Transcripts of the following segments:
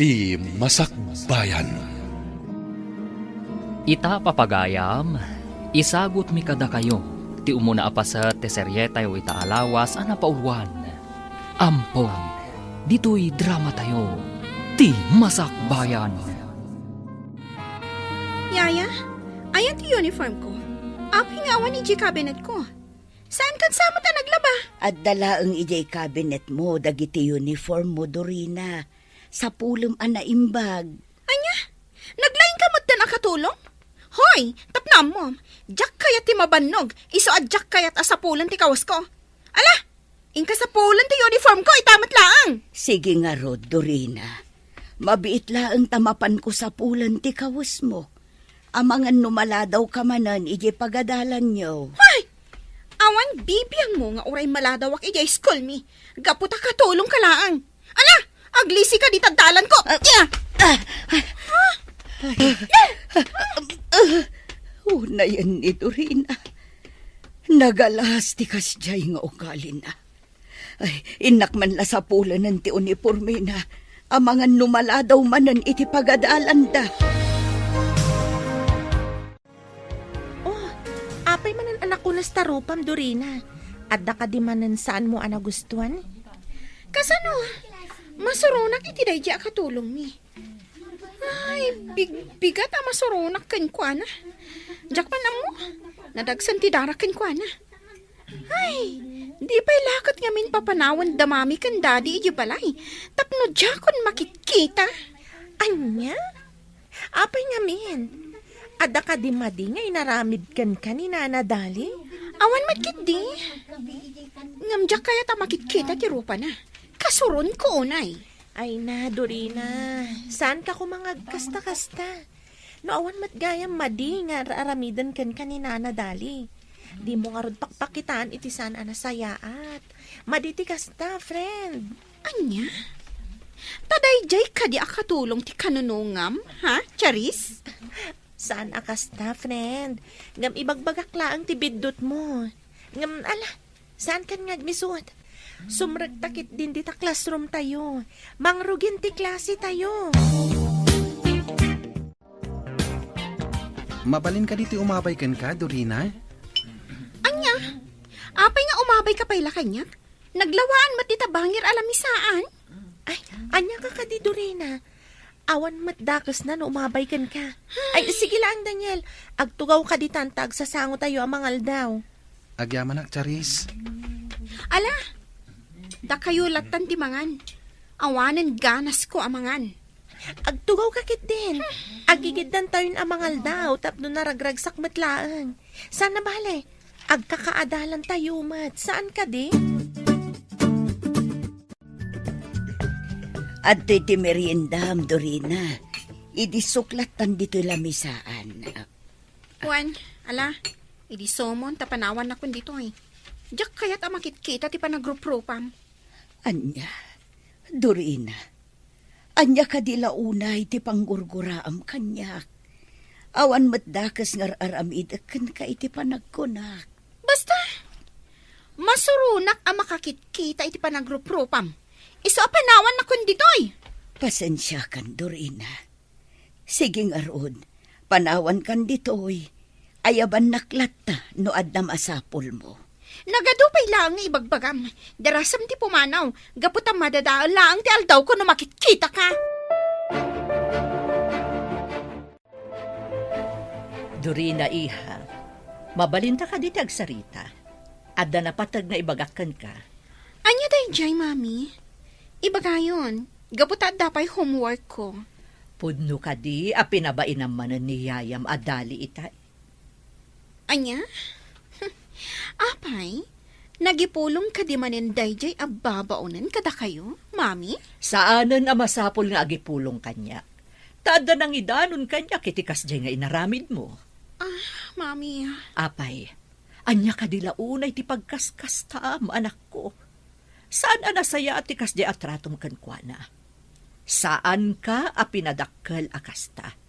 ti Masakbayan. Ita papagayam, isagot mi kada kayo, ti umuna apasat ti seryeta o ita alawas ana pauluan. Ampon, dito'y drama tayo, ti Masakbayan. Yaya, ayan ti uniform ko. Hingawan ni cabinet ko. Saan kan sa mo ta naglaba? At dalaang ijay cabinet mo, dagiti uniform mo, Dorina. Sa pulong anaimbag. Anya, naglain ka mo't na nakatulong? Hoy, tapnam mo. Jack kayat ti mabannog. Iso at jack kayat asapulan ti kawas ko. Ala, ingka sa pulan ti uniform ko, itamat laang. Sige nga, Rod, Dorina. Mabiit laang tamapan ko sa pulan ti kawas mo. Amangan numaladaw ka manan, ijay pagadalan nyo. Hoy, awan bibiyang mo nga uray maladawak ijay school mi. Gaputa katulong ka laang. Ala, aglisi ka di tagdalan ko. Una yan ni Dorina. Nagalas ti kasjay nga ugali na. Ay, inak man la sa pulan ng ti uniforme na. Amangan numaladaw manan iti pagadalan da. Apay manan anak ko na staropam, Dorina. At da ka di manan saan mo anagustuhan? Kasano? Masurunak iti dayja katulong mi. Ay, bigat masurunak ken kuana. Jak man mo. Nadagsan ti dara ken kuana. Ay, di pa'y lakat ngamin papanawan damami kan daddy iji balay. Tapno jakon makikita. Anya? Apay ngamin. Ada ka di madi nga inaramid kan kanina na dali? Awan matkit di. Ngamjak kaya ta makikita ti rupa na. Kasuron ko unay. Ay na, Dorina. Saan ka kumangag kasta-kasta? No awan matgayam madi nga aramidan kan kanina na dali. Di mo nga rod pakpakitaan iti saan anasayaat. Madi ti kasta, friend. Anya? Taday jay ka di akatulong ti kanunungam, ha, Charis? Saan akasta, friend? Ngam ibagbagak laang ti biddot mo. Ngam, ala, saan kan ngagmisot? Sumragtakit din di ta classroom tayo. Mangrugin ti klase tayo. Mabalin ka dito umabay kan ka, Dorina? Anya? Apay nga umabay ka payla kanyak? Naglawaan matitabangir alamisaan? Ay, anya ka di, Dorina. Awan matdakas na no umabay kan ka. Ay, sige lang, Daniel. Agtugaw ka di tantag sa sango tayo amangal daw. Agyaman ak, Charis. Ala, da kayo latan ti mangan. Awanan ganas ko amangan. Agtugaw ka kit din. Agigiddan tayo amangal daw tapno naragragsak matlaan. Sana bale, agkakaadalan tayo mat. Saan ka di? At iti meriendam, Dorina. Idisuklatan dito lamisaan. Juan, ala, idi somon tapanawan na kun dito ay. Diyak kaya't amakit-kita ti panagrup-rupam. Anya, Dorina. Anya ka di launay ti panggurguraam kanyak. Awan matdakas ngar aramid kan ka iti panagkunak. Basta, masurunak ang makakit-kita iti panagrup-rupam. Iso panawan na kun ditoy. Pasensya kan, Dorina. Sige nga rod, panawan kan ditoy. Ayaban naklat ta no adna masapol mo. Nagadupay lang nga ibagbagam. Darasam ti pumanaw. Gaputam madadaan lang ti aldaw ko no makikita ka. Dorina, iha, mabalinta ka diti agsarita. Adda na patag na ibagakan ka. Anya day jay, mami? Ibagayon, gaputa dapay homework ko. Pudno ka di, a pinabain naman ni Yayam adali itay. Anya? Apay, nagipulong ka di manin dayjay ababaunan kada kayo, mami? Saanan a masapol nga agipulong kanya? Tada nang idanon kanya kitikas jay nga inaramid mo. Mami. Apay, anya ka dila unay ti pagkaskas taam, anak ko. Saan anasaya at tikas di atratom kankwana? Saan ka a pinadakkel akasta?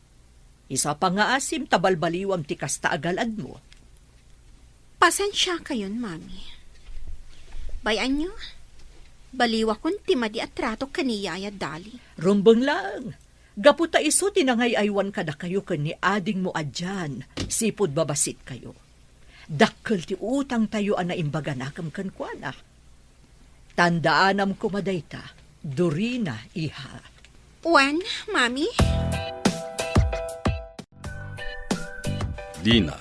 Isa pa nga asim tabalbaliwang tikas ta agalad mo. Pasensya kayon, mami. Bayan nyo, Baliwa kun ti madi at trato kaniyaya dali. Rumbang lang. Gaputa iso tinangay aywan kada kayo kan ni ading mo adyan. Sipod babasit kayo. Dakkel ti utang tayo ana imbaga nakam kan kuana. Tandaanam kumadayta, Dorina, iha. Wan, mami? Dina,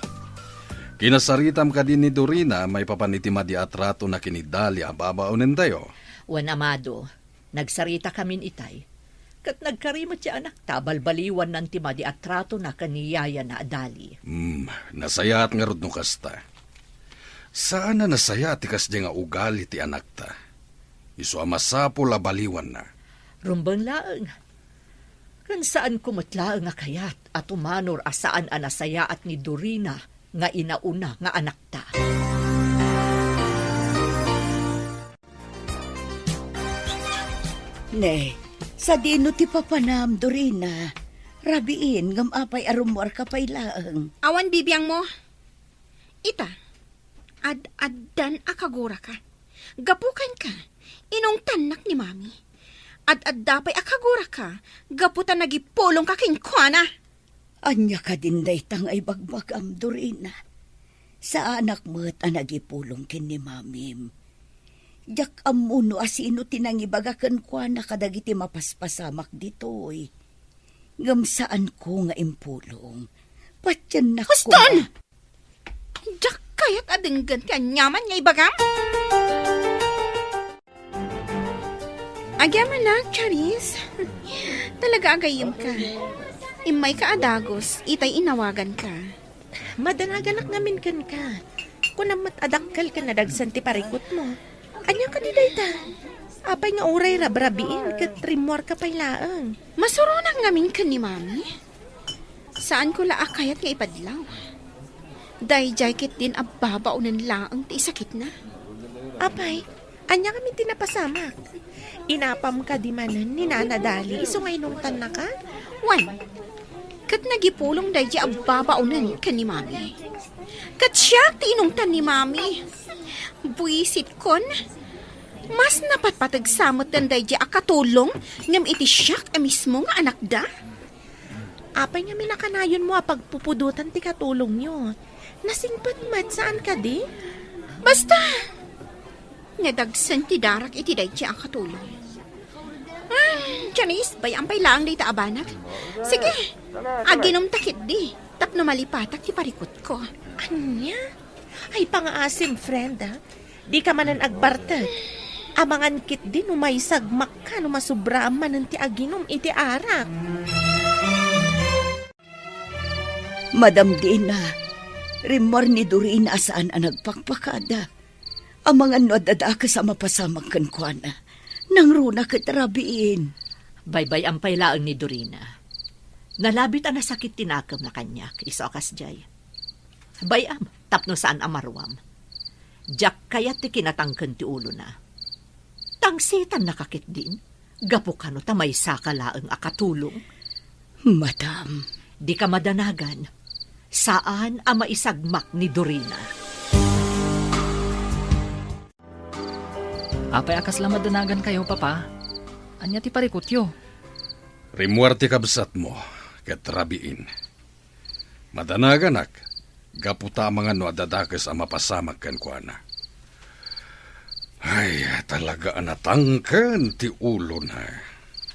kinasaritam ka din ni Dorina may papanitima di atrato na kinidali ang babaunin tayo. Wan amado, nagsarita kamin itay. Kat nagkarimot siya anak, tabalbaliwan ng timadi at trato na kaniyaya na adali. Nasaya at ngarod no kasta. Saan na nasaya ti kasdi nga ugali ti anak ta? Iso amasapo la baliwan na. Rumbang laang. Kan saan kumutlaang nga kayat at umanor asaan anasaya at ni Dorina nga inauna nga anak ta. Ne, sa dino ti papanam, Dorina. Rabiin, ngam apay arumwar ka pay laang. Awan bibiyang mo? Ita, ad-addan akagura ka. Gapukan ka, inong tanak ni mami. Ad-addapay akagura ka, gaputan nagipulong ka king kuana. Anya ka din daytang ay bagbagam, Dorina. Sa anak mo't anagipulong kin ni mamim. Jak amuno asino tinangibagakan kwa na kadagiti mapaspasamak ditoy. Ngam saan ko nga impulong. Patyan na ko. Huston! Jak kayat adenggan ti anyaman nga ibagam? Agyaman na, Charis. Talaga agayim ka. Imay ka adagos, itay inawagan ka. Madanaganak ngamin kan ka. Kung namat adakkel ka na dagsan ti parikot mo. Anya ka di dayta? Apay nga uray rabrabiin kat rimwar ka pay laang. Masurunak ngamin ka ni mami. Saan ko laakayat nga ipadlaw? Dayjay kit din ababaw ng laang ti sakit na. Apay, anya kami tinapasamak. Inapam ka di manan ni nanadali. Iso nga inungtan na ka? Wan, kat nagipulong dayjay ababaw nan ka ni mami. Kat siya ti inungtan ni mami. Buisit kon, mas napatpatagsamot dan dayjay akatulong ngam iti siyak mismo nga anak da. Apay nga minakanayon mo pagpupudutan ti katulong nyo. Nasingpat mat saan ka di? Basta, nga dagsan ti darak iti dayjay ang katulong. Charis, bayang pay lang day taabanak. Sige, aginom takit di, tapno malipatak ti parikot ko. Anya? Ay pangaasim, friend, ha? Di ka manan agbartag. Amangan kit din umay sagmak ka no masubra man ti aginom iti arak. Madam Dina, rimor ni Dorina saan ang nagpakpakada. Ang mga nuadada ka sa mapasamang kankwana. Nang runa katarabiin. Baybay ang pailaang ni Dorina. Nalabit ang nasakit tinakam na kanyak, iso akas jay. Bayam, tapno saan amarwam. Jak kayat ti kinatangkan ti ulo na. Tangsitan nakakit din. Gapo ka no tamay sakalaang akatulong. Madam, Di ka madanagan. Saan ang maisagmak ni Dorina? Apay akas lang madanagan kayo, papa. Anya ti parikutyo. Rimuarte kabsat mo, ket rabiin. Madanaganak, gaputa mga no adadakas ang mapasamag kan kuana. Ay, talaga anatangkan ti ulo na.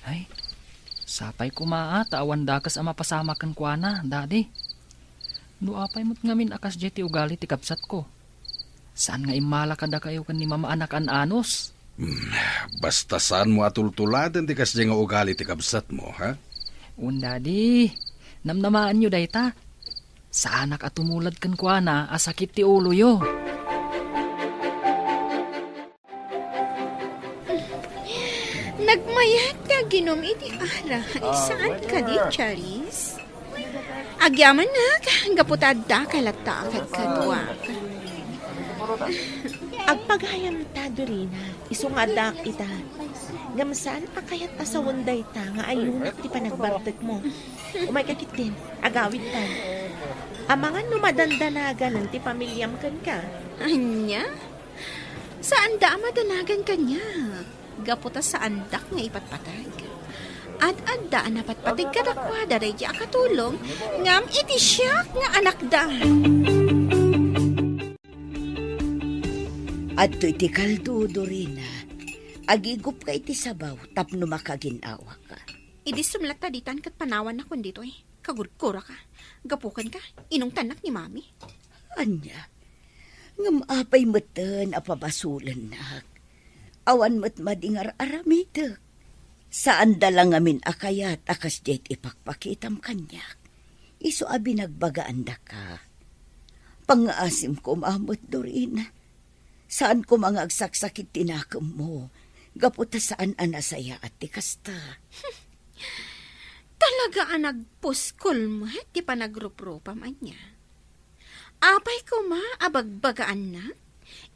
Ay, sapay kumaa, taawan dakas ang mapasamakan kwa na, daddy. Nuapay mo't ngamin akas jeti ugali ti kapsat ko. Saan nga imala kada kayo kan ni mama anak an anos? Basta saan mo atultuladan ti kasdi nga ugali ti kabsat mo, ha? Daddy, namnamaan nyo dayta. Sa anak at tumulad kan kwa na, asakit ti ulo yo. Nagmayat ka ginom iti ara. Saan ka di, Charis? Agyaman na, gaputadda kalata akad kadwa. Agpagayam ta, Dorina, isungadak ita. Gamsaan pa kayat asawunday ta nga ayunak ti panagbartag mo. Umay kakit din, agawid ta. Amangan numadandanagan ti pamilyam kan ka. Anya? Saan da madanagan kanya? gaputa sa andak nga ipatpatag. At adda na patpatig kadakwa daray di akatulong ngam iti siya nga anak da. At iti kaldo, Dorina. Agigup ka iti sabaw, tapno makaginawa ka. Idi sumlata ditan kat panawan na kun dito eh. Kagurkura ka. Gapukan ka. Inong tanak ni mami. Anya, ngam apay meten apabasulan na. Awan met madingar aramitek. Saan dalang amin akayat akas jet ipakpakitam kanyak. Iso abi nagbagaan da ka. Pangaasim ko mamot, Dorina. Saan ko mga agsaksakit tinakam mo? Gaputa saan anasaya at tikasta. Talaga ang nagpuskol mo at di pa nagrup-rupa man niya. Apay ko ma, abagbagaan na.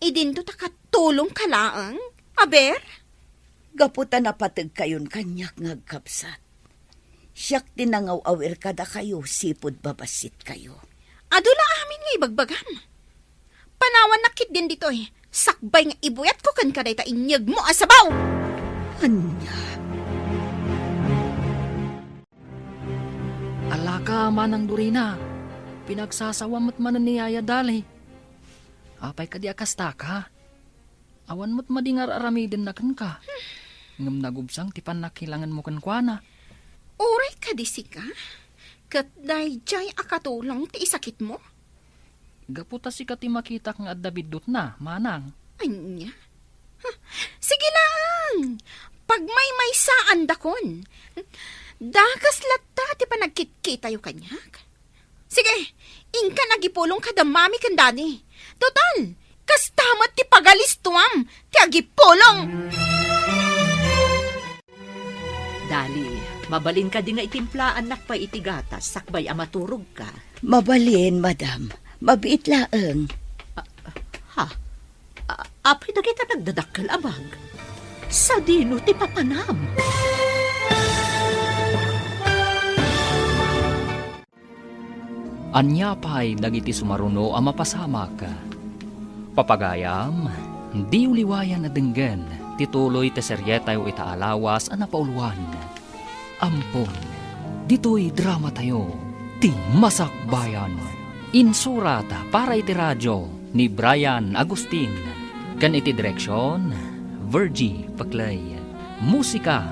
Idinto takatulong kalaang. Aber? Gaputa na patag kayon kanyak ngagkapsat. Siyak tinangaw awir kada kayo, sipod babasit kayo. Adula amin nga ibagbagam. Panawan nakit din dito eh. Sakbay nga ibuyat ko kan kaday ta inyag mo asabaw. Anya, Alaka manang Dorina. Pinagsasawa mo't manan ni Yaya Dali. Apay ka di akasta ka. Awan mo't madingar aramidin na kan ka. Ngam nagubsang tipan nakilangan mo kan kuana. Uray ka di sika. Kat day jay akatulong ti isakit mo. Gaputa si kati makita kang adabidot na, manang. Anya? Sige lang. Pag may saan dakon. Dakas lata ti pa nagkit-kita yung kanyak. Sige, inka nagipulong kada mami kan dani. Total, kastamat ti pagalistuam ti agipulong. Dali, mabalin ka di nga itimplaan nak pa itigatas, sakbay amaturog ka. mabalin, madam. Mabiit laeng. Ha? Apay na kita nagdadakkel abag. Sa dino ti papanam. Anya pa'y dagiti sumaruno ang mapasamak. Papagayam, di uliwayan na denggen, tituloy te seryeta yung itaalawas ang napauluan. Ampon, dito'y drama tayo, ti Masakbayan. Insurata para iti radyo ni Brian Agustin. Kan iti direksyon, Virgie Paclay. Musika,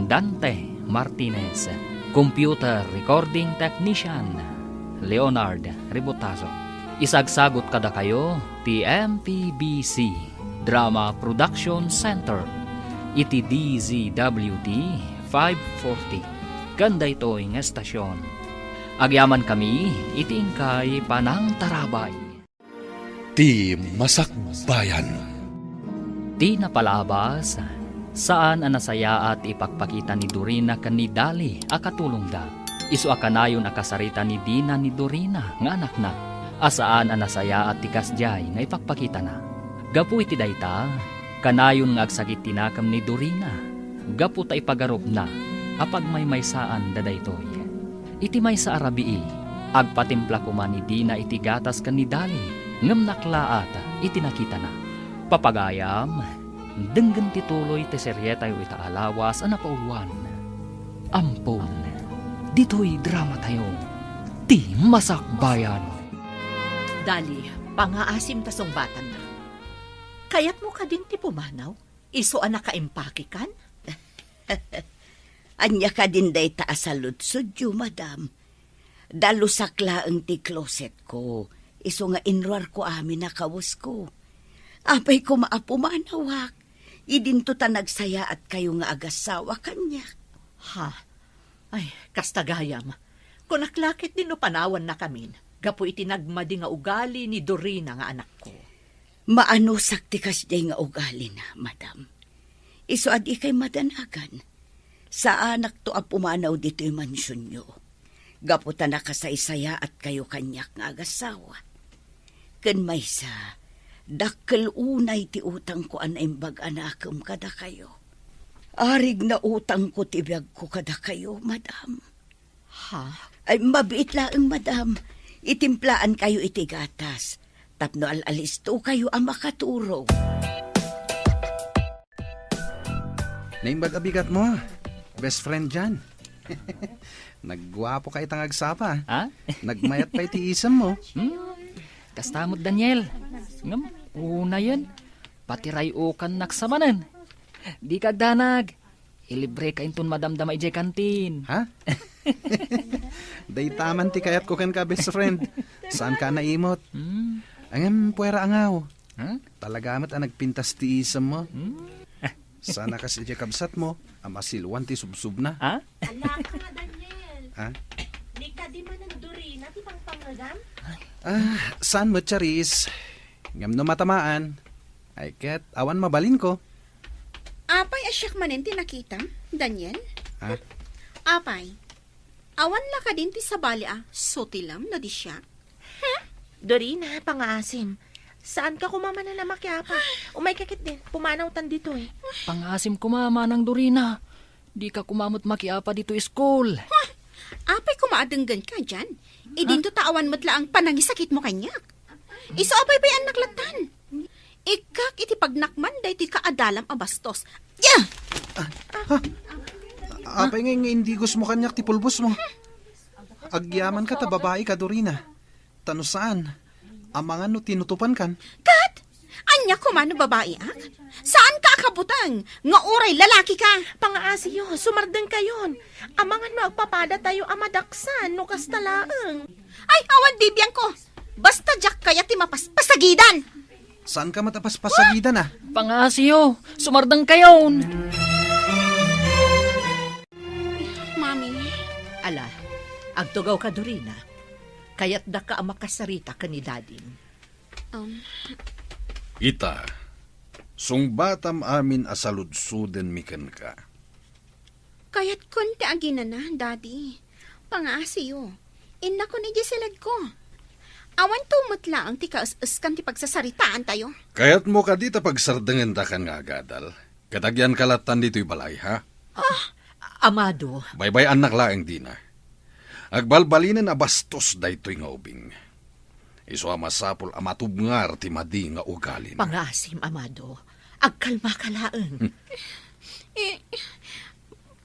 Dante Martinez. Computer recording technician, Leonard Ribotazo. Isagsagot kada kayo, ti MPBC Drama Production Center. Iti DZWD 540. Ganda ito'y nga estasyon. Agyaman kami, itingkay panang tarabay. Ti Masakbayan. Di napalabas, saan ang nasaya at ipagpakita ni Dorina kan ni Dali akatulong da. Isu akanayon akasarita ni Dina ni Dorina nga anak na. Asaan ang nasaya at tikasjay nga ipagpakita na. Gapu iti dayta, kanayon nga agsagit tinakam ni Dorina. Gapu ta ipagarob na, apag may saan dadaytoy. Iti may sa arabii, agpatimpla ko man ni Dina iti gatas kan ni Dali, ngam naklaat iti nakita na. Papagayam, denggan tituloy te seryeta yu itaalawas ang napauluan. Ampon, dito'y drama tayo, ti Masakbayan. Dali, pangaasim tasong batan na. Kayat mo ka din ti pumanaw? Iso anak ka impakikan? Anya ka din day taasaludsud yu, madam. Dalusak laeng ti closet ko. Iso nga inruar ko amin na kawas ko. Apay ko maapumanawak. Idinto ta nagsaya at kayo nga agasawa kanya. Ha? Ay, kastagayam. Kung naklakit din no panawan na kamin, gapo itinagmadi nga ugali ni Dorina nga anak ko. Maano sakti kas day nga ugali na, madam. Iso adi kay madanagan. Sa anak to apumanaw dito yung mansyon nyo. Gaputa na kasaysaya at kayo kanyak nga agasawa. Ken may sa, dakkel unay ti utang ko anay bag-anakam kada kayo. Arig na utang ko tibiyag ko kada kayo, madam. Ha? Ay, mabiit laeng, madam. Itimplaan kayo iti gatas. Tapno alalisto kayo ang makaturo. Naimbag abigat mo. Best friend dyan. Nagwapo ka itang agsapa. Ha? Nagmayat pa iti isam mo. Kastamot Daniel. Ngam, una yun. Pati rayukan naksamanan. Di kagdanag. Ilibre ka inton madamdama ijay kantin. Ha? Day taman ti kayat ko kan ka, best friend. Saan ka naimot? Angam, puwera angaw. Ha? Talagamat ang nagpintas ti isam mo. Sana kasi iti kabsat mo. Amasilwan ti subsub na. Ha? Ala ka nga, Daniel. Ha? Di ka di man ang Dorina, di pang pangagam? Saan mo, Charis? Ngam no matamaan. Ay ket, awan mabalin ko. Apay asyak manin ti nakita, Daniel? Ha? Apay, awan la ka din ti sabali sotilam na di siya. Dorina, pangaasim. Saan ka kumamana na makiapa? Umay kakit din, pumanaw tan dito eh. Pangasim kumama ng Dorina. Di ka kumamot makiapa dito school. Apay kumaadenggan ka dyan. Idinto tawan mo't la ang panangisakit mo kanyak. Iso apay pa'y anak latan. Ikak iti pagnakman day ti kaadalam a bastos. Yeah! Apay nga hindi gusto mo kanyak ti pulbos mo. Agyaman ka ta babae ka, Dorina. Tano saan? Amangan no tinutupan kan. Kat! Anya kumano babae Saan ka akabutang? Nga oray lalaki ka. Pangaasiyo, sumardeng kayon. Amangan magpapada tayo amadaksan, no kastalaang. Ay, awan bibiyang ko. Basta jak kaya ti mapaspasagidan. Saan ka matapas-pasagidan ah? Pangasiyo, sumardang kayon. Mami, Ala, agtugaw ka, Dorina. Kaya't da ka ang makasarita ka ni Dadin. Ita, sungbatam amin asaludsuden miken ka. kaya't konti agina na, Daddy. Pangasiyo. Inna ko ni Giselad ko. Awan tumutla ang tikaus-us kan ti pagsasaritaan tayo. Kaya't mo ka dita pagsardengan ta kan nga agadal. Katagyan kalatan dito'y balay, ha? Amado, Baybay anak laeng di na. Agbalbalinen a bastos daytoy nga ubing. Iso masapol a matubngar ti madi nga ugalin. pangasim, Amado. Agkalma ka laeng.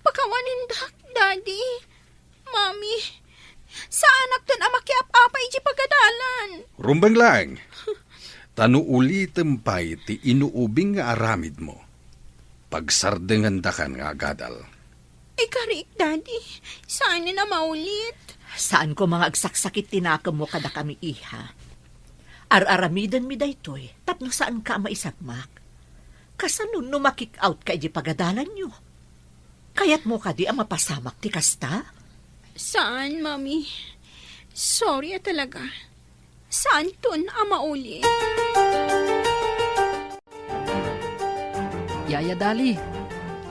Pakawanin dak, Daddy. Mami, sa anak ton amakiap-apay di pagadalan. Rumbeng laeng. Tanu ulitem pay ti inuubing nga aramid mo. Pagsardengan da kan nga agadal. Ikarik, Daddy. Saan na maulit? Saan ko mga agsaksakit tinakam mo kada kami iha? Ar-aramidan mi daytoy, tapno saan ka maisagmak? Kasanun no makik out ka di pagadalan nyo? Kayat mo ka di ang mapasamak ti kasta? Saan, Mami? Sorry talaga. Saan ton ang maulit? Yaya Dali,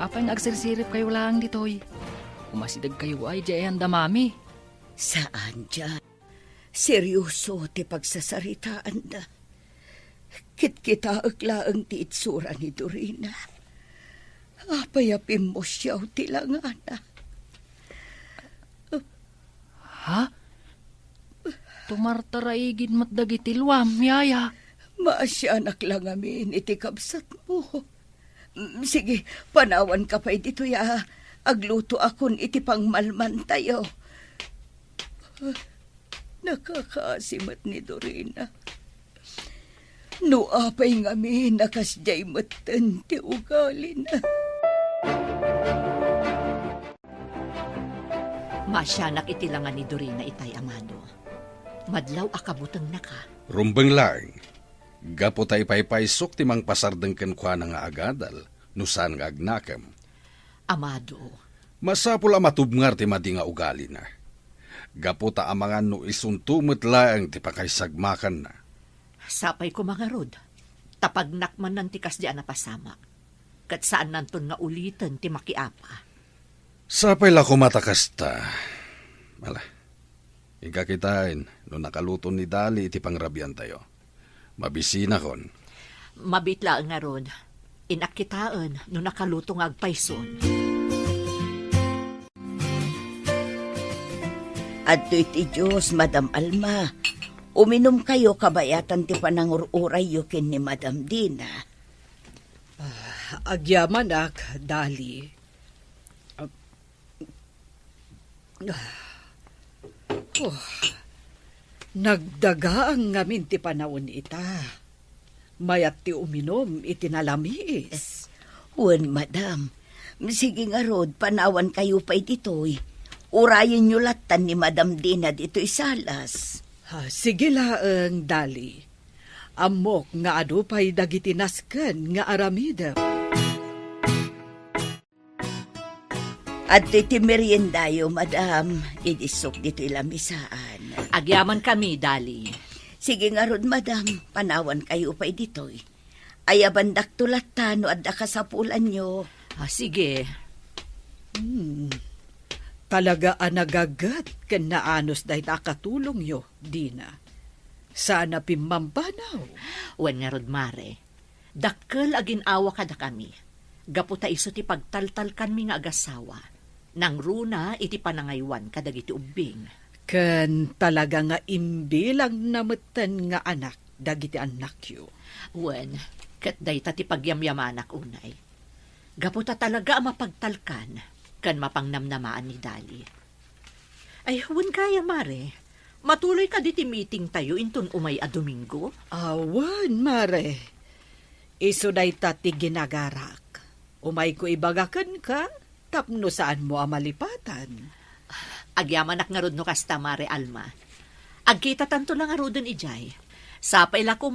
apay nagsirsirip kayo lang ditoy. Umasidag kayo ay jayan damami. Saan dyan? Seryoso ti pagsasaritaan na. Kit-kita aglaang ti itsura ni Dorina. Apayapin mo siyaw ti langana. Ha? Tumartaraigid mat dagitilwam, yaya. Maasyanak lang amin iti kabsat mo. Sige, panawan ka pa dito ya. Agluto akon iti pangmalman tayo. Nakakaasimat ni Dorina. No apay ngami nakasjay matan ti ugali na. Masyanak itilangan ni Dorina itay, Amado. Madlaw akabutang naka. Rumbeng laeng. Gapo tay paypaysok ti mang pasardengken kwa nga agadal. Nusan nga agnakam. Amado, Masapul a matubngar ti madi nga ugali na. Gapo ta amangan no isuntumot laeng ti pakaysagmakan na. sapay ko mga rod. Tapag nakman ng tikas di pasamak. Kat saan nanton nga ulitan ti makiapa. Sapay la kumatakasta. Mala, ikakitain no nakaluto ni Dali iti pangrabian tayo. Mabisina kon. Mabitla nga rod. Inakitaan no nakaluto nga agpayson. Adto iti Diyos, Madam Alma. Uminom kayo kabayatan ti panangururay yukin ni Madam Dina. Agyaman ak, Dali. Nagdaga ang ngamin ti panahon ita. Mayat ti uminom itinalamis. Wen, madam. Sige nga rod, panawan kayo pa'y ditoy. Urayan nyo latan ni Madam Dina dito'y salas. Sige laeng, Dali. Amok nga adu pa'y dagitinasken nga aramida. At iti meriendayo, madam. Idisok dito'y lamisaan. Agyaman kami, Dali. Sige nga rod, madam. Panawan kayo pa'y ditoy. Ayabandak tulatan no adda kasapulan nyo. Sige. Talaga anagagat ken naanos dahi nakatulong yo, Dina. Sana pimmambanaw. Wen nga rod, mare. Dakkel agin awa kada kami. Gaputa iso ti pagtaltal kanmi nga agasawa. Nang runa iti panangaywan kadagiti ubing. Ken talaga nga imbilang nametten nga anak dagiti anak yo. Wen, ket dayta ti pagyamyamanak unay. Gaputa talaga ang mapagtalkan kan mapangnamnamaan ni Dali. Ay, wen kaya, mare. Matuloy ka diti meeting tayo inton umay a Domingo. Awan, mare. Iso dayta ti ginagarak. Umay ko ibagakan ka, tapno saan mo amalipatan. Agyamanak nga rod no kasta, mare Alma. Agkita tanto lang nga rodon ijay. Sapay la ko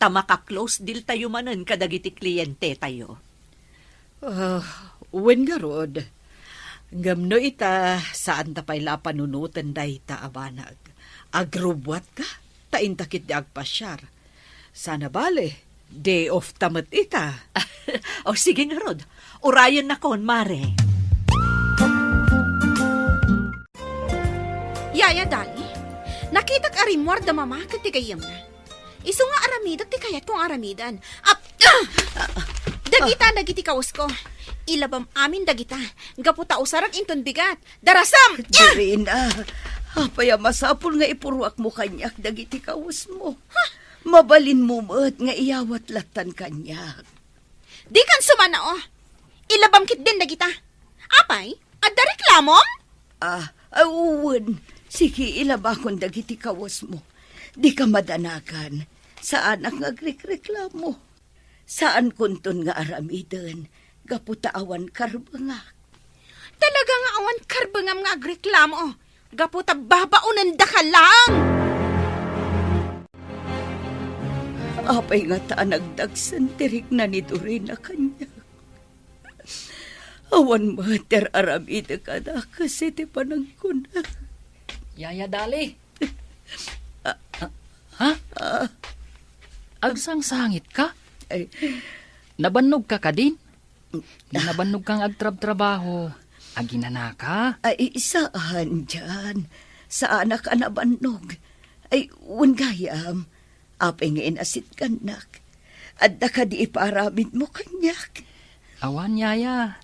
tamaka-close deal tayo manen kadagiti kliyente tayo. Wen nga rod. Ngamno ita, saan ta pa'y lapanunutan dayta abanag. Agrubwat ka, taintakit di agpasyar. Sana bale, day off tamat ita. O sige nga rod, urayan na kon, mare. Yaya, Dali. Nakitak arimwar da mama kat ti kayam na. Iso nga aramidak ti kayat kong aramidan. Dagita dagiti kawas ko. Ilabam amin dagita. Gaputa usarag inton bigat. Darasam! Dorina, apaya masapul nga ipuruak mo kanyak dagiti kawas mo. Mabalin mo mo't nga iyawat latan kanyak. Di kan sumana oh. Ilabam kit din dagita. Apay, adda reklamom? Uwan. Sige, ilabakon dagiti kawas mo. Di ka madanakan. Saan ang agrekreklamo? Saan kunton nga aramidan? Gaputa awan karbangak. Talaga nga awan karbangam nga agreklamo. Gaputa babaunan da ka lang. Apay nga ta nagdagsan tirik na ni Dorina kanya. Awan mater aramida ka na kasi ti panangkuna. Yaya, Dali. Ha? Agsang sangit ka? Ay, Nabannog ka ka din? Nabannog kang agtrab-trabaho. Aginana ka? ay saan dyan? Saan ka nabanog? Ay, gayam. Apay nga inasit kanak. Adda ka di iparamid mo kanyak. Awan, Yaya.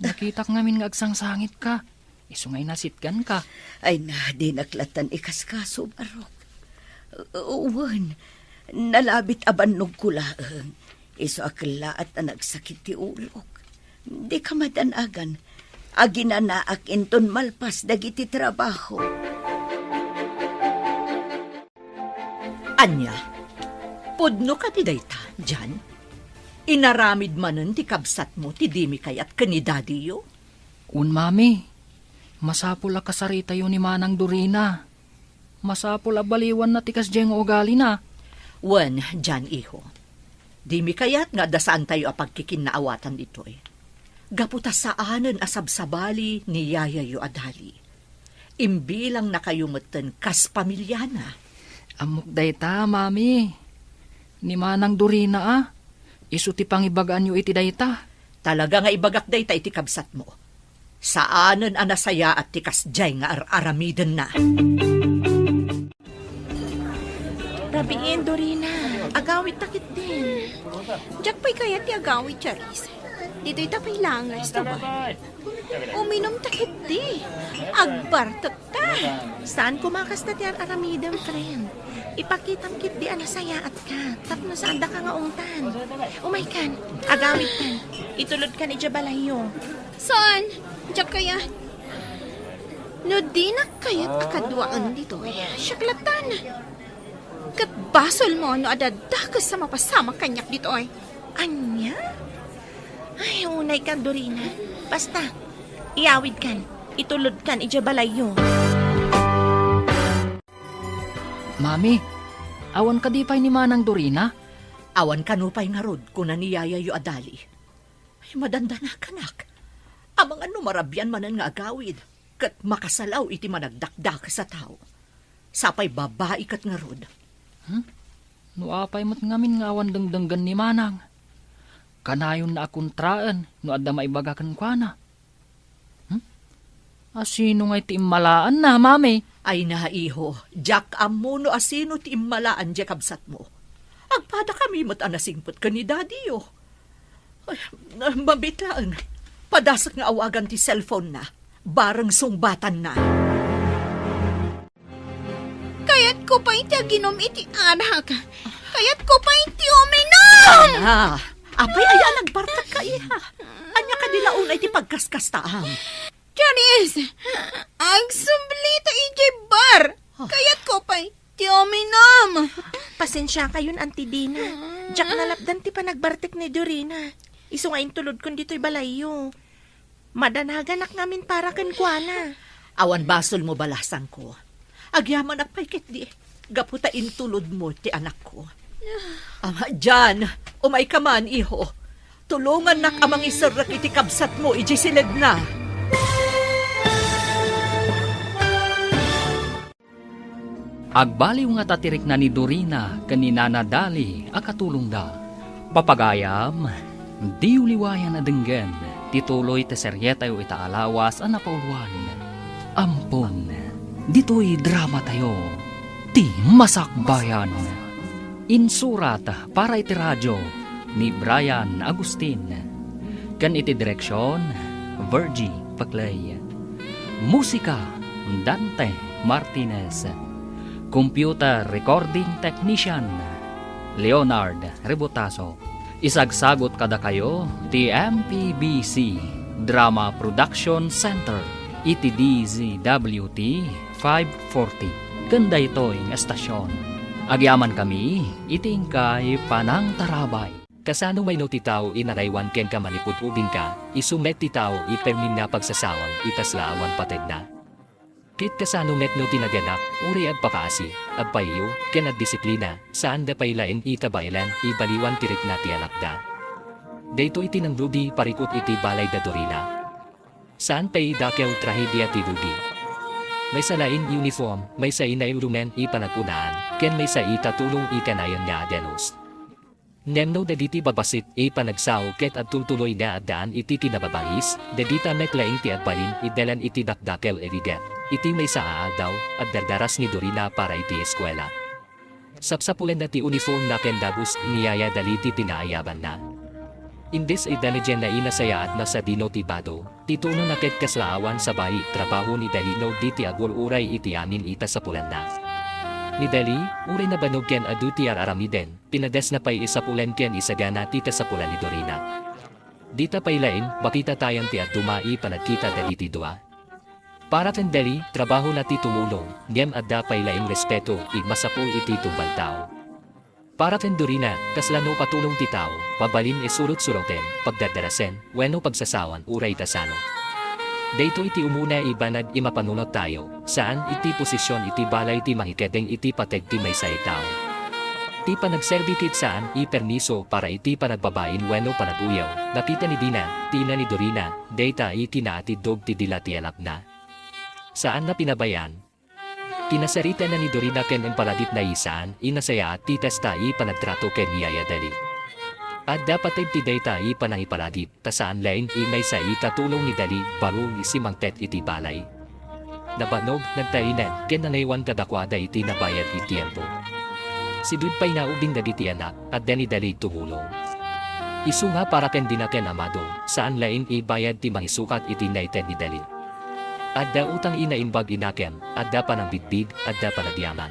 Nakita ka ngamin nga agsang sangit ka. Isungay nasitgan ka. Ay na, di naklatan ikaskaso, barok. Uwan, nalabit abannog ko laang. Iso akla at na nagsakit ti ulok. Di ka madanagan. Aginanaak inton malpas dagiti trabaho. Anya, podno ka ti dayta, dyan? Inaramid manen ti kabsat mo ti dimi kayat kanidadiyo? Mami. Masapul a kasarita yun ni Manang Dorina. Masapul a baliwan na tikas diyang ugali na. Wen, dyan iho. Di mi kayat nga dasaan tayo a pagkikinaawatan ditoy. Gaputa saanen asabsabali ni Yayayo Adali. Imbilang na kayo meten kas pamilyana. Amok dayta, Mami. Ni Manang Dorina Isu ti pangibagaan yu iti dayta. Talaga nga ibagak dayta iti kabsat mo. Saanen anasaya at tikas jay nga aramiden na. Rabiin, Dorina. Agawit takit din. Diyak pa'y kaya ti agawit, Charis. Dito'y tapay lang, resto ba? Uminom takit di. Agbartot ta. Saan kumakas na ti aramiden, friend? Ipakitang kit di anasayaat ka. Tapno saan da ka nga ungtan. Umay kan, agawid kan. Itulod ka ni Jabalayo. Saan? Diyak kaya? No di na kaya't akadwaan dito Syaklatan. Kat basol mo no adadakas sa mapasama kanyak dito Anya? Ay, unay ka, Dorina. Basta, iawid kan. Itulod kan, Ijabalayo. Mami, awan ka di pa'y ni Manang Dorina? Awan kanupay nga rod kung naniyaya yu adali. Ay, madanda na kanak. Amang ano marabyan manan nga agawid. Kat makasalaw iti managdakdak sa tao. Sapay babae kat nga rod. No apay mo't ngamin nga awan dengdenggan ni Manang. Kanayon na akuntraan no adda maibagakan kwa na. Asino nga iti immalaan na, mami? Ay na, iho, Jack amuno asino ti immalaan di kabsat mo. Agpada kami mo't anasingpot ka ni daddy, oh. Ay, mabitlaan. Padasak nga awagan ti cellphone na. Barang sungbatan na. Kaya't ko pa iti aginom iti anak. Kaya't ko pa iti uminom. Ah, abay aya nagbartak ka iha. Anya ka nila unay ti pagkaskastaam. Charis, agsublita iti bar. Kaya't ko pa iti uminom. Pasensya kayon, Auntie Dina. Jack nalapdan ti panagbartik ni Dorina. Iso nga intulod kon dito'y balayo. Madanaganak ngamin para kan kuana. Awan basol mo balasan ko. Agyaman ak paikit di. Gaputa intulod mo ti anak ko. Diyan, umay ka man, iho. Tulungan nak amang isarak iti kabsat mo, iji silid na. Agbaliw nga tatirik na ni Dorina kanina na dali akatulong da. Papagayam, di uliwayan na denggen, tituloy te seryeta yu itaalawas ang napauluan. Ampon, dito'y drama tayo, ti masakbayan. Insurat para iti radyo ni Brian Agustin. Kan iti direksyon, Virgie Paclay. Musika, Dante Martinez. Computer Recording Technician, Leonard Rebotaso. Isagsagot kada kayo, ti MPBC Drama Production Center, iti DZWT 540. Ganda ito'y estasyon. Agyaman kami, itingkay panang tarabay. Kasano may notitaw inaraywan ken ka maniputubing ka, isumet titaw ipermin na pagsasawang itaslaawan patid na. Kit kasano met no tinaganak, uri at pakaasi, at payo, ken at disiplina, saan da pailain itabaylan, ibaliwan tirik na tialakda. Dayto iti ng ludi parikot iti balay da Dorina. Saan pa'y dakew trahedya ti ludi. May salain uniform, may sa inay rumen ipanagpunaan, ken may sa itatulong ikanayan nga adenos. Nemno da diti babasit ipanagsaw ket at tutuloy na adaan iti tinababahis, da dita meklaing ti adbalin idelan iti dakdakel eriget. Iti may sa aadaw at dardaras ni Dorina para iti eskwela. Sapsapulen na ti uniform na kendabus niyaya daliti tinaayaban na. Indis ay dalijen na inasaya at nasa dino tibado, tituno na ket kaslaawan sa bayi trabaho ni Dalino diti agul uray iti amin ita sa pulan na. Ni Dali, uray na banog ken adu ti aramiden, pinades na pay isapulen ken isagana tita sa pulan ni Dorina. Dita paylain, bakita tayan ti at dumai panagkita daliti dua. Para tendeli, trabaho na ti tumulong, niyem adda paylaing respeto, masapul iti tumbal tao. Para tendurina, kaslano patulong ti tao, pabalin isurot-suroten, pagdadarasen, weno pagsasawan, uray tasano. Dayto iti umuna ibanag imapanunot tayo, saan iti posisyon iti balay ti mahiketeng iti pateg ti may say tao. Ti panagservikit saan ipermiso para iti panagbabain weno panaguyaw, nakita ni Dina, tina ni Dorina, dayta iti naatidog ti dilati alak na. Saan na pinabayan? Kinasarita na ni Dorina ken en paladip na isaan, inasaya at titesta panagtrato ken niyaya dali. At dapat ay tidayta panangipaladip, tasaan lain may sa itatulong ni dali, baro isimang tet iti balay. Nabanog, nagtainan, ken nanaywan kadakwada iti nabayad iti tiempo. Si Dud pa'y naubing dagiti anak, at dani dali tumulong. Isu nga para ken dinaken amado, saan lain ibayad ti mangisukat iti naiten ni dali. Adda utang inaimbag inakem, adda panang bitbig, adda panagyaman.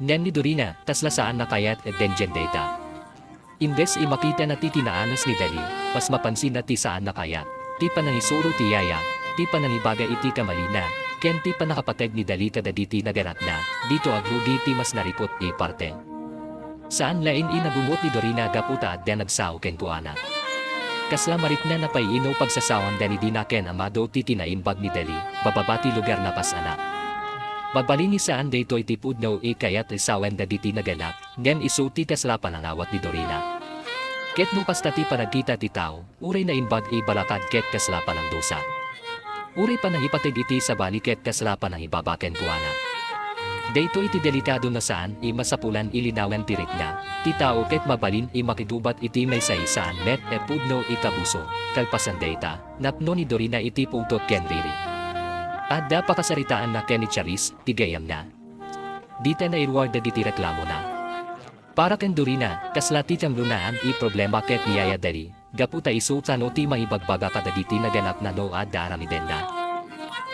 Nen ni Dorina, tasla saan na kayat at denjen data. Imbes makita na titinaanos ni Dali, mas mapansin na ti saan na kayat. Ti pa nang isuro ti yaya, ti pa nang ibaga iti kamalina, ken ti pa nakapateg ni Dali kada diti naganap na, dito aglugi ti mas naripot ti parte. Saan lain inabumot ni Dorina gaputa at den nagsaw ken kuana. Kasla marit na napaiino pagsasawan dani dina ken amado ti tinaimbag ni Dali, bababati lugar na pasana. Babalini saan dito itipud no kayat isawen da diti naganap, ngan isuti kasla panangawat ni Dorina. Ket no pastati panagkita ti tao, uray na inbag balakad ket kasla panang dosa. Uray panang ipatid iti sa baliket kasla panang ibabaken kuana. Dito iti delikado na saan masapulan ilinawan tirik na, ti tao ket mabalin makidubat iti may saisaan met pudno itabuso, kalpasan data, napno ni Dorina iti pungtot ken riri. Adda pakasaritaan na Kenny Charis, tigayam na. Dita na irward diti reklamo na. Para ken Dorina, kasla ti tamlunaan problema ket niyaya Dali, gaputa isu no ti maibagbaga kada diti naganap na no adda aramiden na.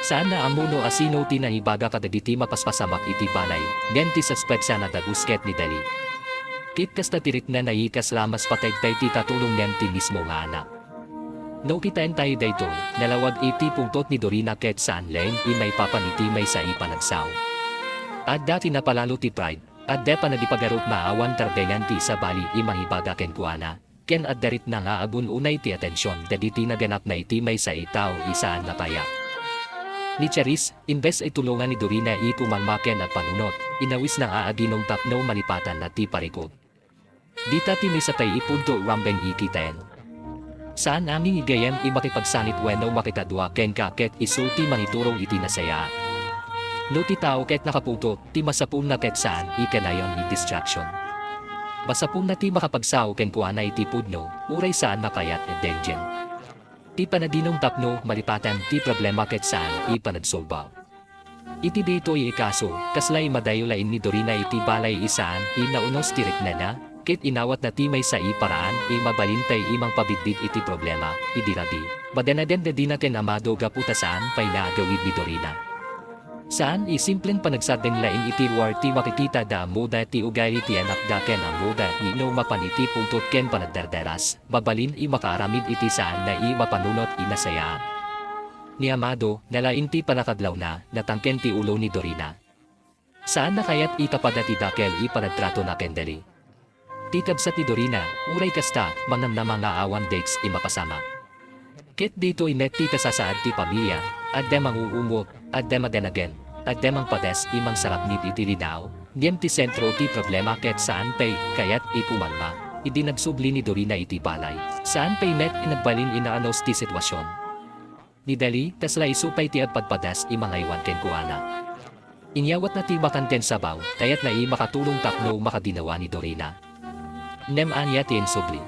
Saan na amuno asino ti naibaga kada diti mapaspasamak iti balay, ngen ti suspect sana dagus ket ni Dali. Kit kasta tirik na naikas lamas pategtay ti katulong nen ti mismo nga anak. No kitain tayo dayto, nalawag iti pungtot ni Dorina ket saan leng may papaniti may sa ipanagsaw. Adda tinapalalo ti pride, adda pa nagipagarup maawan tardengan ti sa bali mahibaga ken kuana, ken addarit na nga abun unay ti atensyon daditi naganap na iti may sa itaw isaan napaya. Ni Charis, imbes ay tulungan ni Dorina pumalmaken at panunot, inawis na aaginong tapno malipatan at ti parikot. Dita ti may sapay ipunto rambeng ikitaen. Saan aming igayam makipagsanit weno makitadwa ken kaket isulti maniturong iti nasaya. No ti tao ket nakaputo, ti masapul na ket saan ikanayon distraction. Masapul na ti makapagsaw ken kuana iti pudno, uray saan makayat denjen. Ti panadinong tapno malipatan ti problema ket saan ipanagsolbaw. Iti dito'y ikaso, kaslay madayulain ni Dorina iti balay isaan naunos tirik na ket inawat na ti may sa paraan mabalintay imang pabidbid iti problema, idirabi. Badanaden na din natin amado gaputa saan pay naagawid ni Dorina. Saan simpleng panagsadeng lain iti war ti makikita da moda ti ugali ti anak da ken ang moda no mapaniti pungtot ken panagdardaras, babalin makaaramid iti saan na mapanunot inasayaan. Ni amado, nalain ti panakadlaw na, natangken ti ulo ni Dorina. Saan na kaya't itapadati dakel ipanagtrato na ken Dali. Titab sa ti Dorina, uray kasta, manamnama nga awan dates mapasama. Ket dito net ti kasasaad ti pamilya, adda manguumot, adda madenagen, adda mang pades imang sarap nit iti lidaw, diem ti sentro ti problema ket saan pay, kayat pumalma, idi nagsubli ni Dorina iti balay, saan pay met inagbalin inaanos ti sitwasyon. Ni Dali, tasla isupay ti agpadpadas imang aywan ken kuana. Inyawat na ti makanten sabaw, kayat na makatulong tapno makadinawa ni Dorina. Nem anya ti subli.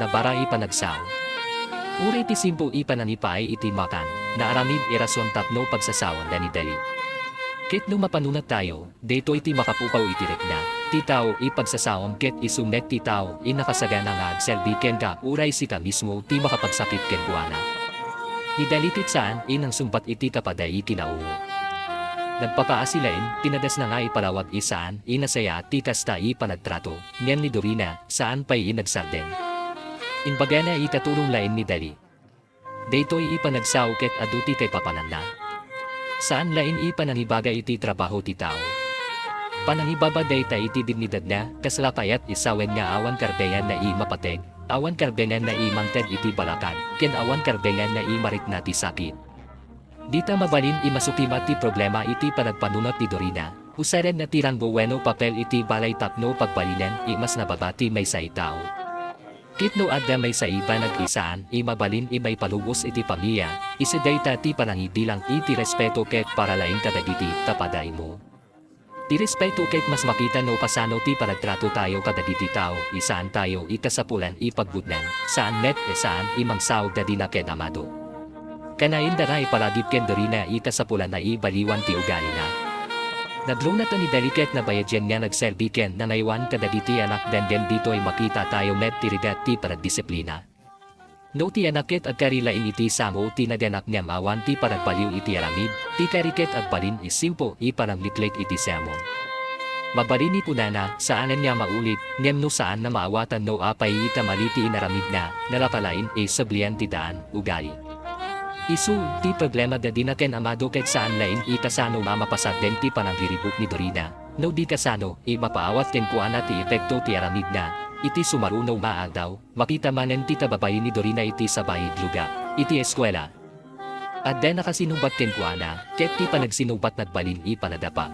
Nabara ipanagsaw. Uri ti simpo ipananipay iti makan, na aramid irason tapno pagsasawan da ni Dali. Ket no mapanunat tayo, dito iti makapukaw itirik na, ti tao ipagsasawam ket isumet ti tao nakasagana nga agselbi ken ka uray si ka mismo ti makapagsakit ken kuana. Ni Dali tit saan inang sumbat iti kapaday kinauwo. Nagpakaasilain, tinadas na nga ipalawag isaan, inasaya ti kasta panagtrato, niyan ni Dorina, saan pa'y inagsarden. Inbaga na itatulong lain ni Dali. Daytoy ipanagsaw ket aduti kay papananda. Saan lain ipananibaga iti trabaho ti tao. Panangibaba dayta iti dignidad na, kaslapayat isawen nga awan karbengan na mapateg, awan karbengan na mangted iti balakan, ken awan karbengan na marit na ti sakit. Dita mabalin masukimat ti problema iti panagpanunot ni Dorina, usaren na tirang buweno papel iti balay tapno pagbalinan mas nababati may sa itao. Kitno adda may sa iba nag-isaan mabalin may palubos iti pamilya, isidayta ti panangibilang iti respeto ket para laing kadagiti tapaday mo. Ti respeto ket mas makita no pasano ti panagtrato tayo kadagiti tao, isaan tayo ikasapulan ipagbudnan, saan met saan imangsaw dadina ken amado. Kanain daray palagip ken Dorina ikasapulan na baliwan ti ugali na. Nadlunat ni Daliket na bayadyan nga nagselbi ken na naiwan kadagiti anak den dito makita tayo met tirigat ti paragdisiplina. No ti anaket agkarilain iti samo ti naganak niya mawan ti paragpaliw iti aramid, ti kariket agbalin isimpo iparanglitlik iti sermon. Mabarini po na saanan niya maulit, ngem no saan na maawatan no apay ita maliti inaramid na, nalapalain sablian ti daan, ugali. Isu, ti problema da dinaken amado ket saan lain itasano mamapasad den ti panagriribuk ni Dorina, no di kasano, mapaawat ken kuana ti epekto ti aramid na, iti sumarunaw maadaw, makita manen ti tababay ni Dorina iti sa bayid luga, iti eskwela. At den nakasinumbat ken kuana, ket ti panagsinumbat nagbalin ipanadapa.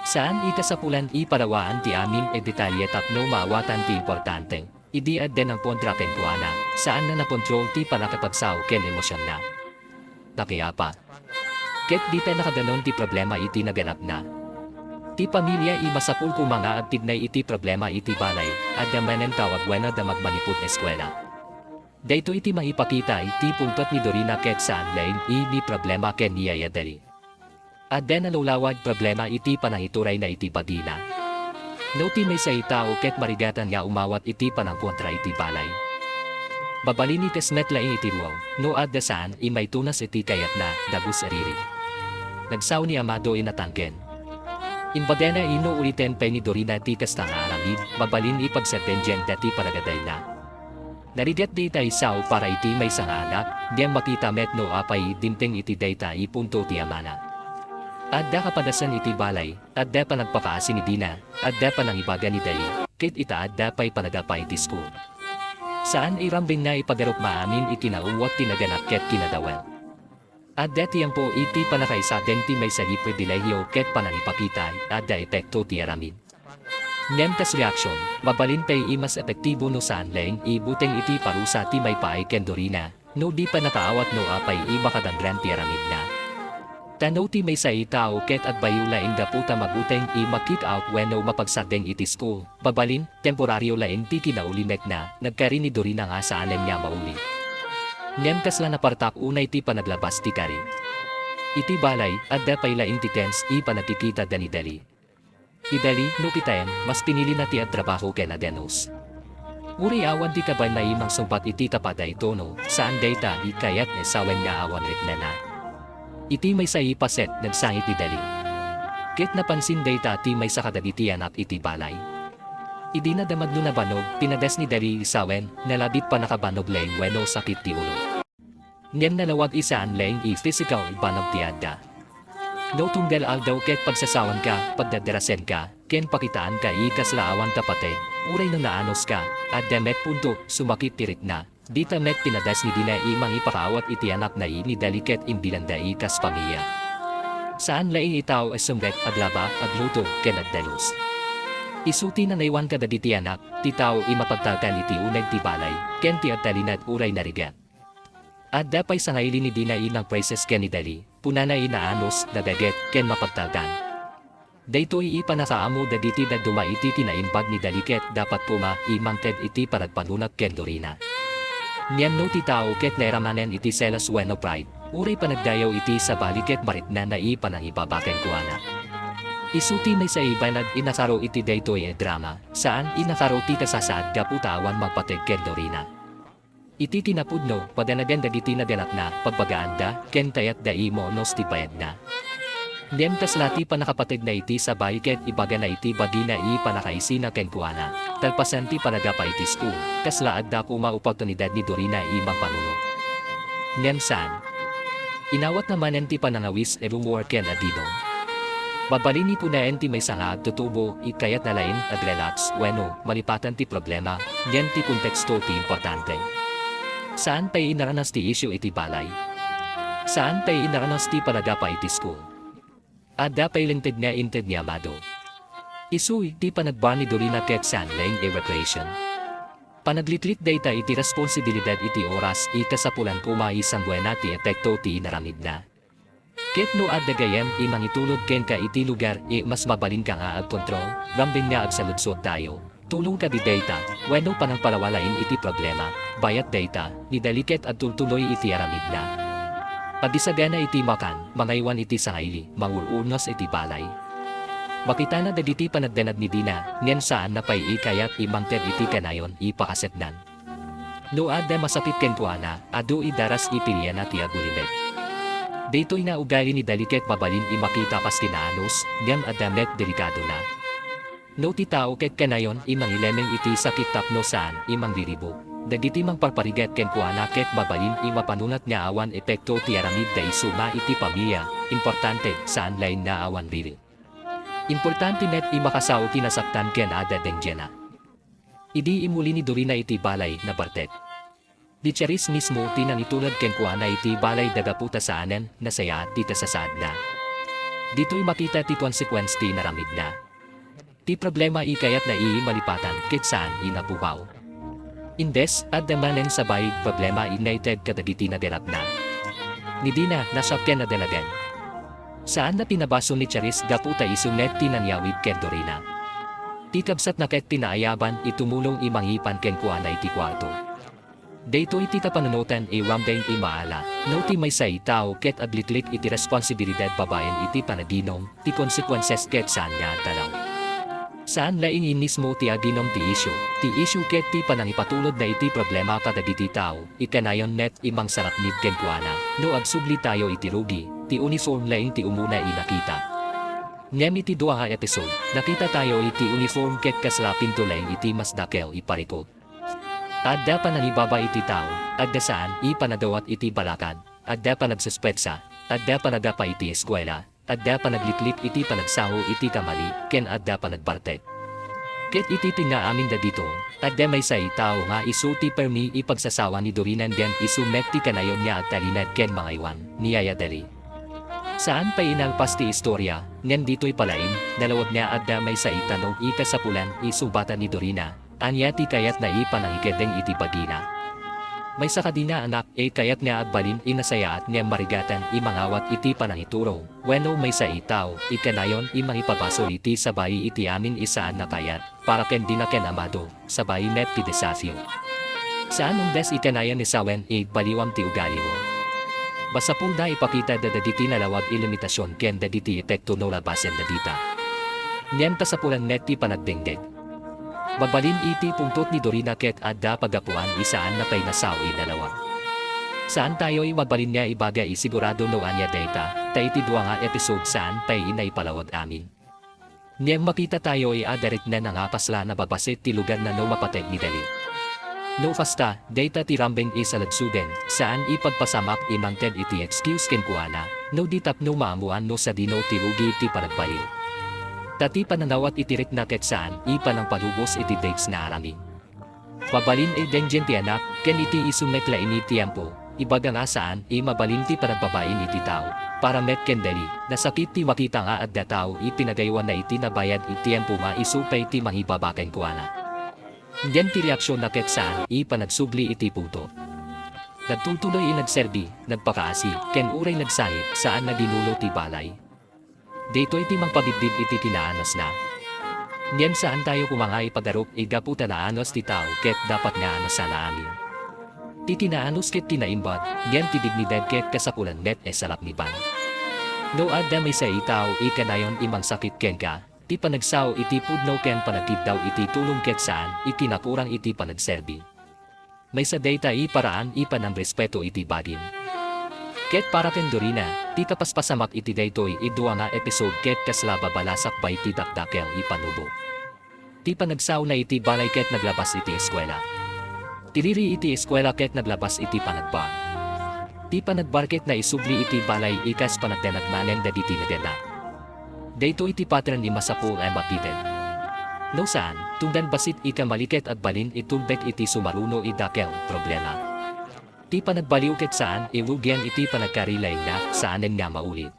Saan ikasapulan iparawaan ti amin detalye tapno maawatan ti importante. Idi at den ang kontra ken kuana, saan na nakontrol ti panakapagsaw ken emosyon na. Nakiyapa. Ket di tayo nakaganon ti problema iti naganap na. Ti pamilya masapul ko mga agtid na iti problema iti balay, at damanen tawag wena da magmaniput eskwela. Dayto iti maipakita iti puntot ni Dorina ket saan lain ni problema ken niya yadali. At den nalulawad problema iti panangituray na iti badila. No ti may sa itao ket marigatan nga umawat iti panangkontra iti balay. Babalini tesmet laing iti ruaw, no ad dasaan may tunas iti kayat na dagus ariri. Nagsaw ni Amado inatangken. Inbadena ino uliten pa ni Dorina ti kastang aramid, babalin ipagsertenjen dati paragaday na. Narigat di tayo saw para iti may sanga anak, diyang makita met no apay dinteng iti dayta ipunto ti amana. Adda kapadasan iti balay, adda pa nagpakaasi ni Dina, adda pa nang ibaga ni Dali, kit ita adda pa'y panagapay iti school. Saan irambing na ipagarok maamin iti nauwat tinaganap ket kinadawal. Adda tiyang po iti panakaisa den ti may sagi pribilehyo ket panangipakita, adda epekto ti aramid. Nemkas reaksyon, mabalin pa'y imas epektibo no saan leng ibuteng iti parusa ti may paay ken Dorina, no di pa nakaawat no apay makadangran ti aramid na. Tanaw ti may sa itao ket at bayula inda puta maguteng makit out weno mapagsadeng iti school. Babalin, temporaryo lain ti kinaulimek na, nagkari ni Dorina nga saanen niya mauli. Nemkas la napartak unay ti panaglabas ti kari. Iti balay, at dapay laing ti tens panagkikita dani Dali. Idali, no kitaen, mas pinili na ti at trabaho ken adenos. Uri awan ti kabay na imang sumpat iti tapaday tono, saan dayta ikayat sawen nga awan rit na. Iti may sa ipaset nagsangit ti Dali. Ket napansin dayta ti may sa kadagitian at iti balay. Idi na damag no nabanog, pinades ni Dali isawen, nalabit pa nakabanog leng weno sakit ti ulo. Ngem nalawag isaan leng physical banog ti adda. No tunggal aldaw ket pagsasawan ka, pagdadarasen ka, ken pakitaan ka ikaslaawan tapatid, uray no naanos ka, at demet punto, sumakit tirit na. Dita met pinadas ni Dina imang ipakaawat iti anak na ni Daliket imbilanda ikas pamilya. Saan laing itaw sumrek aglaba agluto ken agdalos. Isuti na naiwan ka daditi anak, titaw imapagtalkan iti uneg ti balay, ken ti agtalinat uray narigat. At dapay sa ngaili ni Dina inang prices ken ni Dali, punana inaanos, nagaget, ken mapagtalkan. Daytoy ipanakaamo daditi na dumaiti tinaimbag ni Daliket dapat puma imang ted iti paragpanunag ken Dorina. Niyan no ti tao ket nairamanen iti selas weno pride, uray panagdayaw iti sa baliket marit na panangibabaken kuana. Isuti may sa iba inakaro iti daytoy drama, saan inakaro ti kasasaad kaputawan magpateg ken Dorina. Iti tinapudno, padanagan dagiti naganap na, pagpagaanda, ken tayat daimo nos ti bayad na. Niyem kaslati pa nakapatid na iti sa baliket ibaga na iti bagina panakaisi na ken kuana. Talpasan ti panagapa iti school, kaslaad da kuma oportunidad ni Dorina imang panuno. Niyem saan. Inawat naman ti panangawis rumor ken adino. Babalini po na ti may sanga tutubo ikayat na lain at relax weno malipatan ti problema, niyem ti konteksto ti importante. Saan pa'y inaranas ti issue iti balay? Saan pa'y inaranas ti panagapa iti school? Ada pa'y lingted niya Amado. Isuy ti panagba ni Dorina ket saan laing recreation. Panaglitlit dayta iti responsibilidad iti oras ikasapulan kuma isang buena ti epekto ti inaramid na. Ket no adda gayem mangitulod ken ka iti lugar mas mabalin ka nga agkontrol, rambing nga agsaludsod tayo. Tulong ka di dayta, weno panang palawalain iti problema, bayat dayta, ni Daliket at tultuloy iti aramid na. Padisagana iti makan, mangaywan iti sangaili, mangulunos iti balay. Makita na dagiti panagdanad ni Dina, ngen saan na pa'y ikayat imangted iti kanayon ipakasetnan. No adda masapit ken tuana, adu idaras ipilian at iagulimek. Dito'y na ugali ni Daliket mabalin imakita pas tinaanos, niyang adamet delikado na. No ti tao ket kanayon imang ilemeng iti sakit tapno saan imang diribo. Dagiti mang parpariget ken kuana ket babalin imapanunat nga awan epekto ti aramid da isuma iti pamilya. Importante saan lain na awan diri. Importante net imakasao ti nasaktan ken ada dengjena. Idi imuli ni Dorina iti balay na bartek. Di Charis mismo tinang itulad ken kuana iti balay dagaputa saanen na saya ti tasasad na. Dito'y makita ti consequence ti naramid na. Ti problema ikayat na malipatan ket saan inapuhaw. Indes at damanen sabay problema united kadagiti na derap na. Ni Dina nasakyan na delagen. Saan na pinabaso ni Charis gaputa isunet tinanyawid ken Dorina. Ti kabsat na ket tinaayaban itumulong imangipan ken kuana iti kwarto. Dayto iti tapanunutan wambeng imaala, no ti may sa tao ket aglitlik iti responsibilidad babayan iti panadinom, ti consequences ket saan nga talaw. Saan laing mismo ti aginom ti issue ket ti panangipatulod na iti problema kadagiti tao, ikanayon net imang sarap nid ken kuana, no agsubli tayo iti rugi, ti uniform laing ti umuna inakita. Ngem iti dua nga episode, nakita tayo iti uniform ket kaslapin to laing iti mas dakel iparikot. Adda panangibaba iti tao, adda saan ipanadawat iti balakad, adda panagsuspetsa, adda panagapa iti eskwela, adda panaglitlit iti panagsaho iti kamali, ken adda panagbartek. Ket iti tinaamin da dito, adda may sa tao nga isu ti permi ipagsasawa ni Dorina den isu mekti kanayon niya at talinad ken mga iwan, niyaya dali. Saan pa inalpas ti istorya, ngan dito'y palaim, nalawag niya adda may sa itanong ikasapulan isubatan ni Dorina. Anya ti kayat na ipanangiketeng iti pagina. May sakadina anak kayat nga agbalin inasaya at nga marigatan imangawat iti panangituro. Weno may sa itaw, ikanayon imangipabaso iti sabay iti amin isaan na kayat, para ken dinaken amado, sabay net ti desasyo. Saan undes ikanayan ni sawen baliwam ti ugali mo. Basta po na ipakita dadaditi nalawag ilimitasyon ken daditi etekto no labasen dadita. Niyem kasapulan net ti panagdengdeg. Babalin iti pungtot ni Dorina ket adda pagapuan isaan na pay nasawi dalawa. Saan tayo'y mabalin niya ibaga isigurado no anya data, ta iti dua nga episode saan pay inaipalawag amin. Niyang makita tayo'y adarit na nangapasla na babasit ti lugar na no mapateg ni dali. No fasta, data ti rambeng isaladsuden, saan ipagpasamak imangted iti excuse ken kuana, no ditap no maamuan no sa dino ti rugi ti panagbayil. Tati pananawat itirik na ket saan ipanang palubos iti dates na arami. Pabalin dengjen ti anak, ken iti isumet la ini tiempo, ibaga nga saan mabalin ti panagbabain iti tao, para met ken dali, nasakit ti makita nga adda tao ipinagaywan na iti nabayad iti tiempo nga isupay ti mangibabaken kuana. Diyan ti reaksyon na ket saan ipanagsubli iti puto. Nagtutuloy nagserbi, nagpakaasi, ken uray nagsahip saan na dinulo ti balay. Dito iti mangpabibib iti tinaanos na. Niyan saan tayo kumangay pagarup gaputa na anos ti tao ket dapat nga anos sana amin. Ti tinaanos ket tinaimbat, niyan ti dignidad ket kasapulan net salap ni pan. No adda may sa itaw ikanayon imang sakit ken ka, ti panagsaw iti pudno ken panagtibdaw iti tulong ket saan itinakurang iti panagserbi. May sa data paraan ipanang respeto iti badin. Ket para ken Dorina, ti kapaspasamak iti daytoy idua nga episode ket kaslaba balasak pa iti dakdakel ipanubo. Ti panagsaw na iti balay ket naglabas iti eskwela. Tiriri iti eskwela ket naglabas iti panagbar. Ti panagbar ket na isubli iti balay ikas panagdenagmanen daditi na dena. Dayto iti pattern ni masapul ay mapiten. No saan, tungdan basit ikamaliket at balin itulbek iti sumaruno idakel problema. Ti panagbaliw ket saan lugyan iti panagkarilay na saanen nga maulit.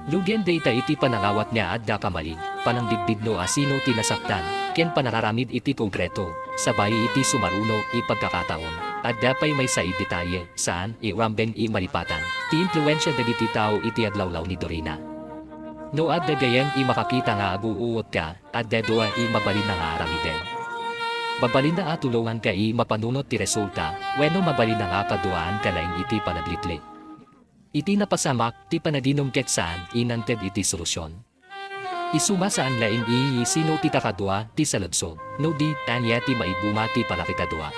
Lugyan data iti panangawat niya adda kamali, panangdibdib no asino tinasaktan, ken panararamid iti konkreto, sabay iti sumaruno ipagkakataon, adda pay may sa detalye, saan rambeng malipatan, ti impluensya dagiti tao iti adlawlaw ni Dorina. No adda gayem makakita nga aguuot ka, adda doa mabalin na nga aramiden. Babalin na tulungan ka mapanunot ti resulta, weno mabalin na nga kaduaan ka laing iti panaglitli. Iti napasamak, ti panadinom ket saan, inanted iti solusyon. Isuma saan laing sino ti kakadua, ti saludsog, no di tanya ti maibuma ti palakikadua.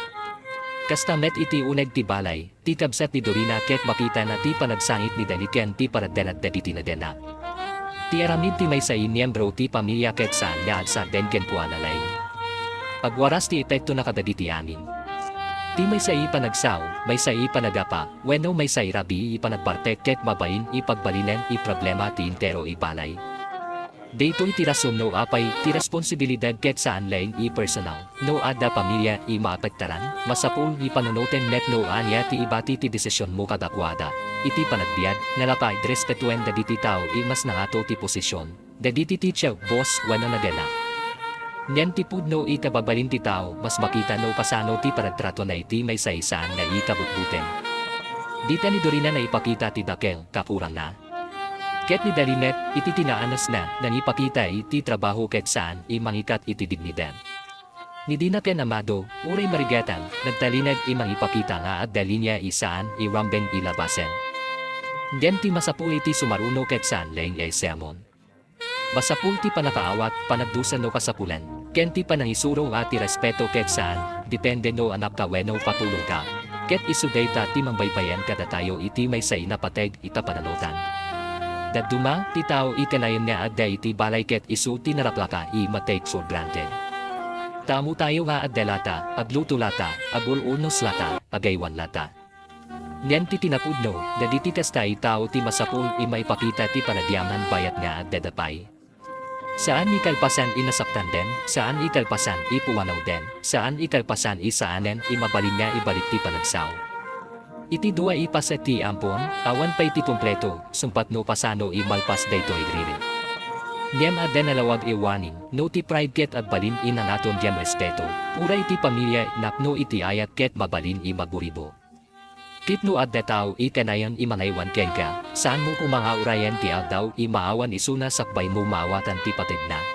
Kasta met iti uneg ti balay, ti kabsat ni Dorina ket makita na ti panagsangit ni Daliken ti paraddenat daditi na dena. Ti Ti aramid ti may sa inyembro ti pamilya ket saan na sa denken po analay. Pagwaras ti epekto na kadaditi amin. Ti may sa ipanagsaw, may sa ipanagapa, wenno may sa irabi ipanagbartek ket mabain ipagbalinen problema ti intero ipalay. Daytoy ti rason no apay ti responsibilidad ket saan lain personal, no ada pamilya maapektaran, masapul panunutin net no anya ti ibati ti desisyon mo kadakwada. Iti panagbiad, nalapay respetuen daditi tao mas nangato ti posisyon, daditi ti tiyaw boss wano nagana. Nyan ti pudno itababalin ti tao, mas makita no pasano ti paragtrato na iti may saisaan na ikabutbuten. Dita ni Dorina na ipakita ti dakel, kapurang na. Ket ni Dalinet, iti tinaanas na, nang ipakita iti trabaho ket saan, mangikat iti dignidad. Ni Dina ken Amado, uray marigatan, nagtalinag imang ipakita nga at dalinya isaan, rambeng ilabasen. Diyan ti masapul iti sumaruno ket saan leng sermon. Masapul ti panakaawat, panagdusan no kasapulan, ken ti panangisuro at ti respeto ket saan, depende no anak ka weno patulong ka. Ket isudayta ti mambaybayan kada tayo iti may sa inapateg ita pananotan. Daduma, ti tao itinayon niya adda iti balay ket isu tinaraplaka matake for granted. Tamo tayo nga addelata, agluto lata, agulunos lata, agaywan lata. Niyan ti tinapudno, daditi testa tao ti masapul maipakita ti panadyaman bayat nga addadapay. Saan ikalpasan inasaktan den, saan ikalpasan ipuwanaw den, saan ikalpasan isaanen imabalin niya ibalik ti panagsaw. Iti dua ipas ti ampon, awan pa iti kompleto, sumpat no pasano imalpas dayto idriri. Niyam adda nalawag iwanin, no ti pride ket agbalin inanaton diyam respeto, pura iti pamilya napno iti ayat ket mabalin imaguribo. Kitno adda tao ikanayan imanaywan ken ka, saan mo kumanga urayan ti aldaw imaawan isuna sakbay mo maawatan ti patid na.